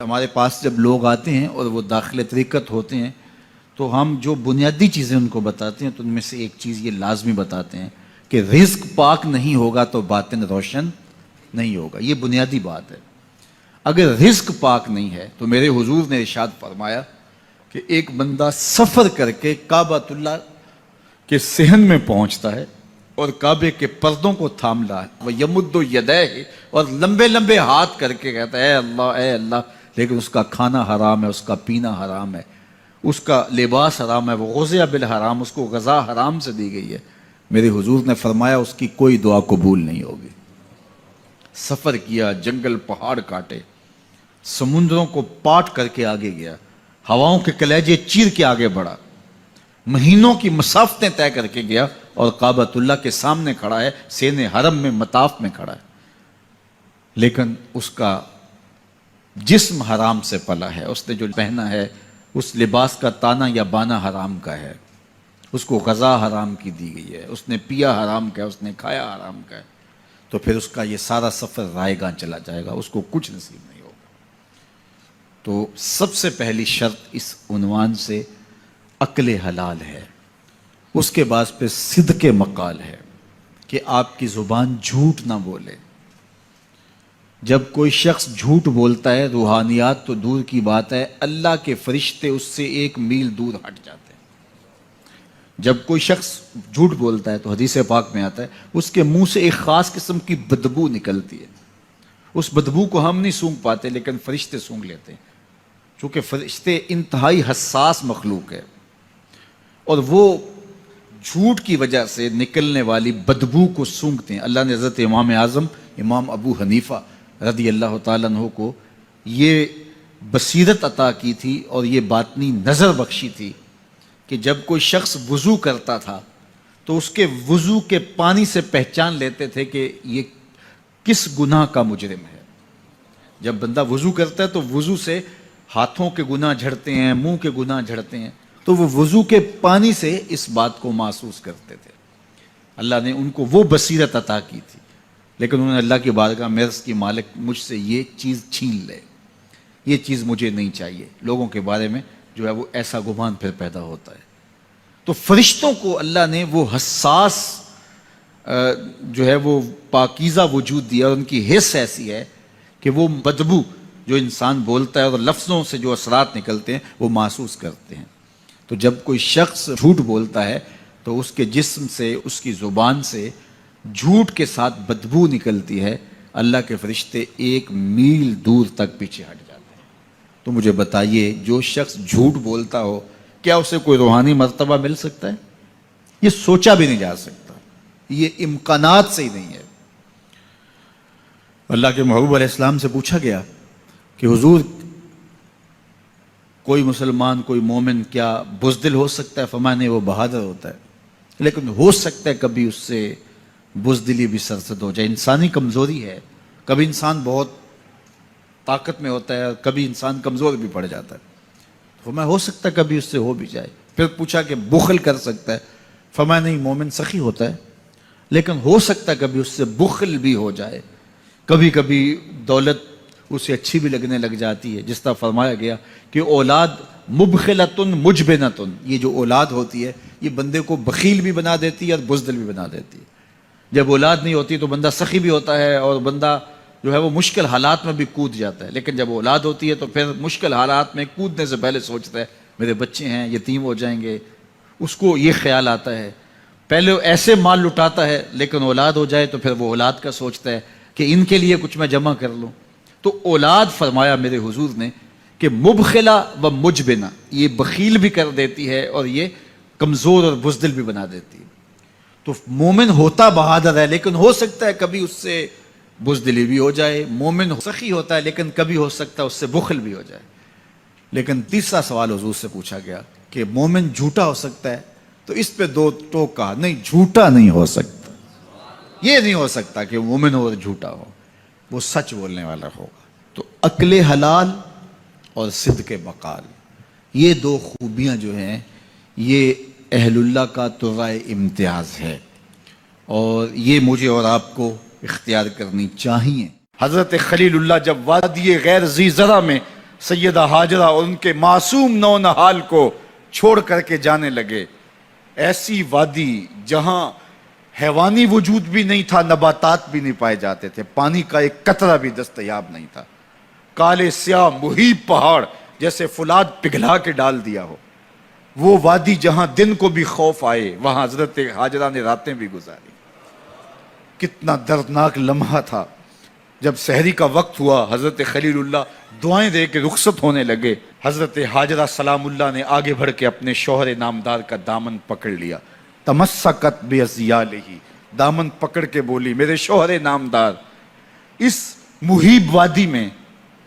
ہمارے پاس جب لوگ آتے ہیں اور وہ داخل طریقت ہوتے ہیں تو ہم جو بنیادی چیزیں ان کو بتاتے ہیں تو ان میں سے ایک چیز یہ لازمی بتاتے ہیں کہ رزق پاک نہیں ہوگا تو باطن روشن نہیں ہوگا. یہ بنیادی بات ہے. اگر رزق پاک نہیں ہے تو میرے حضور نے ارشاد فرمایا کہ ایک بندہ سفر کر کے کعبۃ اللہ کے صحن میں پہنچتا ہے اور کعبے کے پردوں کو تھام رہا ہے, وہ یمد یدیہ, اور لمبے لمبے ہاتھ کر کے کہتا ہے اے اللہ, لیکن اس کا کھانا حرام ہے, اس کا پینا حرام ہے, اس کا لباس حرام ہے, وہ غزیہ بالحرام, اس کو غذا حرام سے دی گئی ہے. میرے حضور نے فرمایا اس کی کوئی دعا قبول نہیں ہوگی. سفر کیا, جنگل پہاڑ کاٹے, سمندروں کو پاٹ کر کے آگے گیا, ہواؤں کے کلیجے چیر کے آگے بڑھا, مہینوں کی مسافتیں طے کر کے گیا اور کعبۃ اللہ کے سامنے کھڑا ہے, سین حرم میں مطاف میں کھڑا ہے, لیکن اس کا جسم حرام سے پلا ہے. اس نے جو پہنا ہے اس لباس کا تانا یا بانا حرام کا ہے, اس کو غذا حرام کی دی گئی ہے, اس نے پیا حرام کا ہے, اس نے کھایا حرام کا ہے, تو پھر اس کا یہ سارا سفر رائے گاں چلا جائے گا, اس کو کچھ نصیب نہیں ہوگا. تو سب سے پہلی شرط اس عنوان سے عقل حلال ہے. اس کے بعد پہ صدق مقال ہے کہ آپ کی زبان جھوٹ نہ بولے. جب کوئی شخص جھوٹ بولتا ہے, روحانیات تو دور کی بات ہے, اللہ کے فرشتے اس سے 1 میل دور ہٹ جاتے ہیں. جب کوئی شخص جھوٹ بولتا ہے تو حدیث پاک میں آتا ہے اس کے منہ سے ایک خاص قسم کی بدبو نکلتی ہے. اس بدبو کو ہم نہیں سونگھ پاتے لیکن فرشتے سونگھ لیتے ہیں, چونکہ فرشتے انتہائی حساس مخلوق ہے اور وہ جھوٹ کی وجہ سے نکلنے والی بدبو کو سونگھتے ہیں. اللہ نے حضرت امام اعظم امام ابو حنیفہ رضی اللہ تعالیٰ عنہ کو یہ بصیرت عطا کی تھی اور یہ باطنی نظر بخشی تھی کہ جب کوئی شخص وضو کرتا تھا تو اس کے وضو کے پانی سے پہچان لیتے تھے کہ یہ کس گناہ کا مجرم ہے. جب بندہ وضو کرتا ہے تو وضو سے ہاتھوں کے گناہ جھڑتے ہیں, منہ کے گناہ جھڑتے ہیں, تو وہ وضو کے پانی سے اس بات کو محسوس کرتے تھے. اللہ نے ان کو وہ بصیرت عطا کی تھی, لیکن انہوں نے اللہ کی بارگاہ میں عرض کی مالک مجھ سے یہ چیز چھین لے, یہ چیز مجھے نہیں چاہیے. لوگوں کے بارے میں جو ہے وہ ایسا گمان پھر پیدا ہوتا ہے. تو فرشتوں کو اللہ نے وہ حساس جو ہے وہ پاکیزہ وجود دیا, اور ان کی حس ایسی ہے کہ وہ بدبو جو انسان بولتا ہے اور لفظوں سے جو اثرات نکلتے ہیں وہ محسوس کرتے ہیں. تو جب کوئی شخص جھوٹ بولتا ہے تو اس کے جسم سے, اس کی زبان سے جھوٹ کے ساتھ بدبو نکلتی ہے. اللہ کے فرشتے 1 میل دور تک پیچھے ہٹ جاتے ہیں. تو مجھے بتائیے, جو شخص جھوٹ بولتا ہو کیا اسے کوئی روحانی مرتبہ مل سکتا ہے؟ یہ سوچا بھی نہیں جا سکتا, یہ امکانات سے ہی نہیں ہے. اللہ کے محبوب علیہ السلام سے پوچھا گیا کہ حضور کوئی مسلمان, کوئی مومن کیا بزدل ہو سکتا ہے؟ فرمایا نہیں, وہ بہادر ہوتا ہے, لیکن ہو سکتا ہے کبھی اس سے بزدلی بھی سرزد ہو جائے. انسانی کمزوری ہے, کبھی انسان بہت طاقت میں ہوتا ہے, کبھی انسان کمزور بھی پڑ جاتا ہے. فرمایا ہو سکتا ہے کبھی اس سے ہو بھی جائے. پھر پوچھا کہ بخل کر سکتا ہے؟ فرمایا نہیں, مومن سخی ہوتا ہے لیکن ہو سکتا ہے کبھی اس سے بخل بھی ہو جائے. کبھی کبھی دولت اسے اچھی بھی لگنے لگ جاتی ہے, جس طرح فرمایا گیا کہ اولاد مبخلتن مجبنتن, یہ جو اولاد ہوتی ہے یہ بندے کو بخیل بھی بنا دیتی ہے اور بزدل بھی بنا دیتی ہے. جب اولاد نہیں ہوتی تو بندہ سخی بھی ہوتا ہے اور بندہ جو ہے وہ مشکل حالات میں بھی کود جاتا ہے, لیکن جب اولاد ہوتی ہے تو پھر مشکل حالات میں کودنے سے پہلے سوچتا ہے میرے بچے ہیں یتیم ہو جائیں گے. اس کو یہ خیال آتا ہے, پہلے ایسے مال لٹاتا ہے لیکن اولاد ہو جائے تو پھر وہ اولاد کا سوچتا ہے کہ ان کے لیے کچھ میں جمع کر لوں. تو اولاد فرمایا میرے حضور نے کہ مبخلہ و مجبنہ, یہ بخیل بھی کر دیتی ہے اور یہ کمزور اور بزدل بھی بنا دیتی ہے. تو مومن ہوتا بہادر ہے لیکن ہو سکتا ہے کبھی اس سے بزدلی بھی ہو جائے. مومن سخی ہوتا ہے لیکن کبھی ہو سکتا ہے اس سے بخل بھی ہو جائے. لیکن تیسرا سوال حضور سے پوچھا گیا کہ مومن جھوٹا ہو سکتا ہے؟ تو اس پہ 2 ٹوک کہا, نہیں جھوٹا نہیں ہو سکتا. یہ نہیں ہو سکتا کہ مومن ہو اور جھوٹا ہو, وہ سچ بولنے والا ہوگا. تو عقل حلال اور صدق مقال, یہ 2 خوبیاں جو ہیں یہ اہل اللہ کا طرائے امتیاز ہے, اور یہ مجھے اور آپ کو اختیار کرنی چاہیے. حضرت خلیل اللہ جب وادی غیر ذی زرع میں سیدہ ہاجرہ اور ان کے معصوم نونہال کو چھوڑ کر کے جانے لگے. ایسی وادی جہاں حیوانی وجود بھی نہیں تھا، نباتات بھی نہیں پائے جاتے تھے، پانی کا ایک قطرہ بھی دستیاب نہیں تھا. کالے سیاہ مہیب پہاڑ جیسے فولاد پگھلا کے ڈال دیا ہو. وہ وادی جہاں دن کو بھی خوف آئے، وہاں حضرت ہاجرہ نے راتیں بھی گزاری. کتنا دردناک لمحہ تھا. جب سحری کا وقت ہوا، حضرت خلیل اللہ دعائیں دے کے رخصت ہونے لگے. حضرت ہاجرہ سلام اللہ نے آگے بڑھ کے اپنے شوہر نامدار کا دامن پکڑ لیا. تمسکت بعضیالہ، دامن پکڑ کے بولی، میرے شوہر نامدار، اس مہیب وادی میں،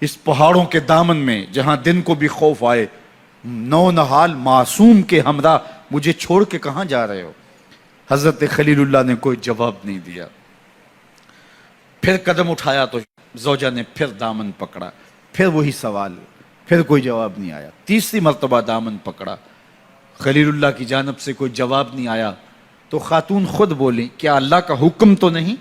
اس پہاڑوں کے دامن میں جہاں دن کو بھی خوف آئے، نونہال معصوم کے ہمراہ مجھے چھوڑ کے کہاں جا رہے ہو؟ حضرت خلیل اللہ نے کوئی جواب نہیں دیا. پھر قدم اٹھایا تو زوجہ نے پھر دامن پکڑا، پھر وہی سوال، پھر کوئی جواب نہیں آیا. تیسری مرتبہ دامن پکڑا، خلیل اللہ کی جانب سے کوئی جواب نہیں آیا. تو خاتون خود بولی، کیا اللہ کا حکم تو نہیں؟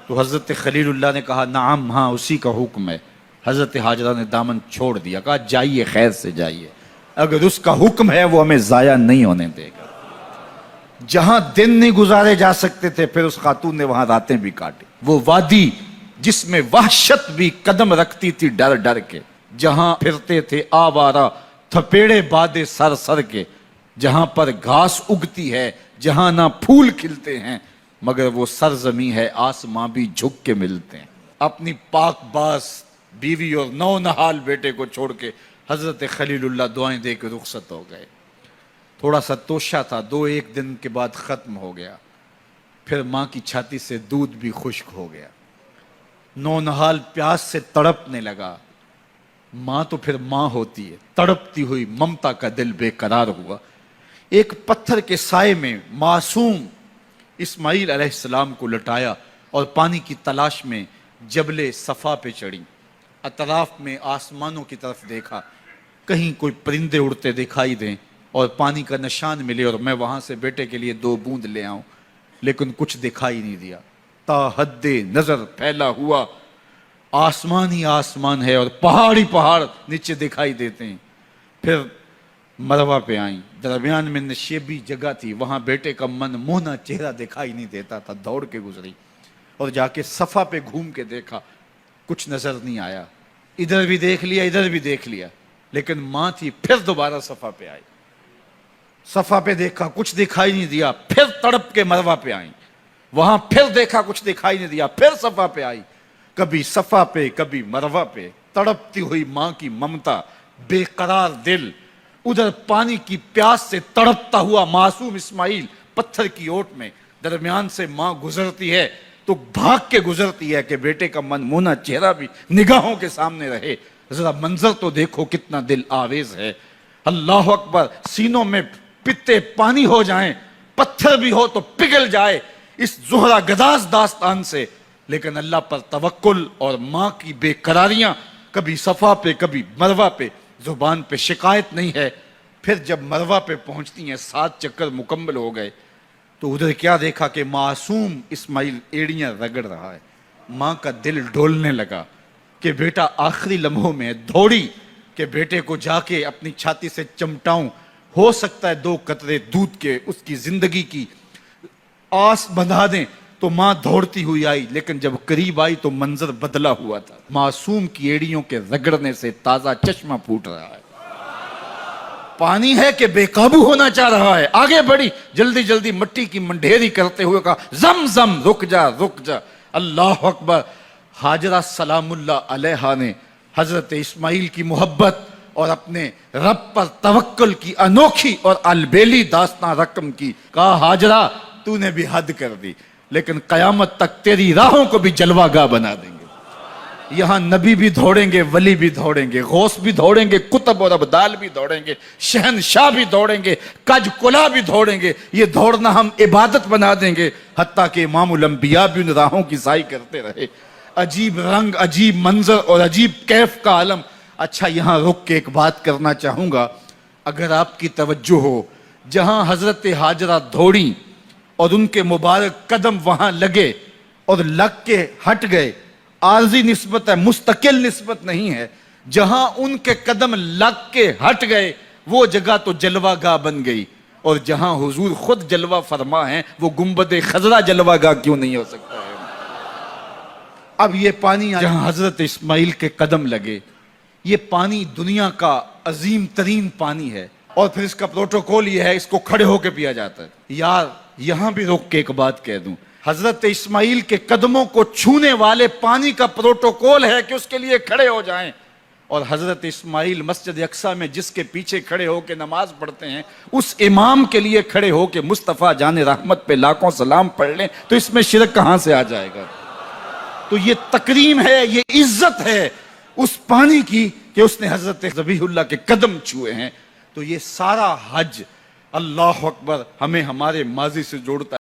تو حضرت خلیل اللہ نے کہا، نعم، ہاں اسی کا حکم ہے. حضرت ہاجرہ نے دامن چھوڑ دیا، کہا جائیے، خیر سے جائیے، اگر اس کا حکم ہے وہ ہمیں ضائع نہیں ہونے دے گا. جہاں دن نہیں گزارے جا سکتے تھے، پھر اس خاتون نے وہاں راتیں بھی کاٹی. وہ وادی جس میں وحشت بھی قدم رکھتی تھی ڈر ڈر کے، جہاں پھرتے تھے آوارہ تھپیڑے بادے سر سر کے، جہاں پر گھاس اگتی ہے، جہاں نہ پھول کھلتے ہیں، مگر وہ سرزمین ہے آسماں بھی جھک کے ملتے ہیں. اپنی پاک باز بیوی اور نونہال بیٹے کو چھوڑ کے حضرت خلیل اللہ دعائیں دے کے رخصت ہو گئے. تھوڑا سا توشہ تھا، 2-1 دن کے بعد ختم ہو گیا. پھر ماں کی چھاتی سے دودھ بھی خشک ہو گیا. نونہال پیاس سے تڑپنے لگا. ماں تو پھر ماں ہوتی ہے، تڑپتی ہوئی ممتا کا دل بے قرار ہوا. ایک پتھر کے سائے میں معصوم اسماعیل علیہ السلام کو لٹایا اور پانی کی تلاش میں جبل صفا پہ چڑھی. اطراف میں آسمانوں کی طرف دیکھا، کہیں کوئی پرندے اڑتے دکھائی دیں اور پانی کا نشان ملے اور میں وہاں سے بیٹے کے لیے 2 بوند لے آؤں، لیکن کچھ دکھائی نہیں دیا. تا حد نظر پھیلا ہوا آسمان ہی آسمان ہے اور پہاڑ ہی پہاڑ نیچے دکھائی دیتے ہیں. پھر مروہ پہ آئیں، درمیان میں نشیبی جگہ تھی، وہاں بیٹے کا من موہنا چہرہ دکھائی نہیں دیتا تھا. دوڑ کے گزری اور جا کے صفا پہ گھوم کے دیکھا، کچھ نظر نہیں آیا. ادھر بھی دیکھ لیا، ادھر بھی دیکھ لیا، لیکن ماں تھی. پھر دوبارہ صفا پہ آئی، صفا پہ دیکھا، کچھ دکھائی نہیں دیا. پھر تڑپ کے مروہ پہ آئیں، وہاں پھر دیکھا، کچھ دکھائی نہیں دیا. پھر صفا پہ آئی، کبھی صفا پہ کبھی مروہ پہ. تڑپتی ہوئی ماں کی ممتا، بے قرار دل. ادھر پانی کی پیاس سے تڑپتا ہوا معصوم اسماعیل پتھر کی اوٹ میں. درمیان سے ماں گزرتی ہے تو بھاگ کے گزرتی ہے کہ بیٹے کا من مونا چہرہ بھی نگاہوں کے سامنے رہے. ذرا منظر تو دیکھو کتنا دل آویز ہے. اللہ اکبر، سینوں میں پتے پانی ہو جائیں، پتھر بھی ہو تو پگھل جائے اس زہرہ گداز داستان سے. لیکن اللہ پر توکل اور ماں کی بے قراریاں، کبھی صفا پہ کبھی مروہ پہ، زبان پہ شکایت نہیں ہے. پھر جب مروہ پہ پہنچتی ہیں، 7 چکر مکمل ہو گئے، تو ادھر کیا دیکھا کہ معصوم اسماعیل ایڑیاں رگڑ رہا ہے. ماں کا دل ڈولنے لگا کہ بیٹا آخری لمحوں میں. دوڑی کہ بیٹے کو جا کے اپنی چھاتی سے چمٹاؤں، ہو سکتا ہے 2 قطرے دودھ کے اس کی زندگی کی آس بندھا دیں. تو ماں دوڑتی ہوئی آئی، لیکن جب قریب آئی تو منظر بدلا ہوا تھا. معصوم کی ایڑیوں کے رگڑنے سے تازہ چشمہ پھوٹ رہا ہے. پانی ہے کہ بے قابو ہونا چاہ رہا ہے. آگے بڑھی، جلدی جلدی مٹی کی منڈھیری کرتے ہوئے کہا، زم زم، رک جا رک جا. اللہ اکبر. ہاجرہ سلام اللہ علیہا نے حضرت اسماعیل کی محبت اور اپنے رب پر توکل کی انوکھی اور البیلی داستان رقم کی. کہا، ہاجرہ تو نے بھی حد کر دی، لیکن قیامت تک تیری راہوں کو بھی جلوہ گاہ بنا دیں گے. یہاں نبی بھی دوڑیں گے، ولی بھی دوڑیں گے، غوث بھی دوڑیں گے، کتب اور ابدال بھی دوڑیں گے، شہنشاہ بھی دوڑیں گے، کج کلا بھی دوڑیں گے. یہ دوڑنا ہم عبادت بنا دیں گے، حتیٰ کہ امام الانبیاء بھی ان راہوں کی سائی کرتے رہے. عجیب رنگ، عجیب منظر اور عجیب کیف کا عالم. اچھا، یہاں رک کے ایک بات کرنا چاہوں گا، اگر آپ کی توجہ ہو. جہاں حضرت ہاجرہ دوڑی اور ان کے مبارک قدم وہاں لگے اور لگ کے ہٹ گئے، عارضی نسبت ہے، مستقل نسبت نہیں ہے. جہاں ان کے قدم لگ کے ہٹ گئے وہ جگہ تو جلوہ گاہ بن گئی، اور جہاں حضور خود جلوہ فرما ہیں وہ گنبد خضرا جلوہ گاہ کیوں نہیں ہو سکتا ہے؟ اب یہ پانی جہاں حضرت اسماعیل کے قدم لگے، یہ پانی دنیا کا عظیم ترین پانی ہے، اور پھر اس کا پروٹوکول یہ ہے، اس کو کھڑے ہو کے پیا جاتا ہے۔ یار یہاں بھی رک کے ایک بات کہہ دوں، حضرت اسماعیل کے قدموں کو چھونے والے پانی کا پروٹوکول ہے کہ اس کے لیے کھڑے ہو جائیں، اور حضرت اسماعیل مسجد اقصیٰ میں جس کے پیچھے کھڑے ہو کے نماز پڑھتے ہیں اس امام کے لیے کھڑے ہو کے مصطفیٰ جان رحمت پہ لاکھوں سلام پڑھ لیں تو اس میں شرک کہاں سے آ جائے گا؟ تو یہ تکریم ہے، یہ عزت ہے اس پانی کی کہ اس نے حضرت ذبیح اللہ کے قدم چھوئے ہیں۔ تو یہ سارا حج اللہ اکبر ہمیں ہمارے ماضی سے جوڑتا ہے۔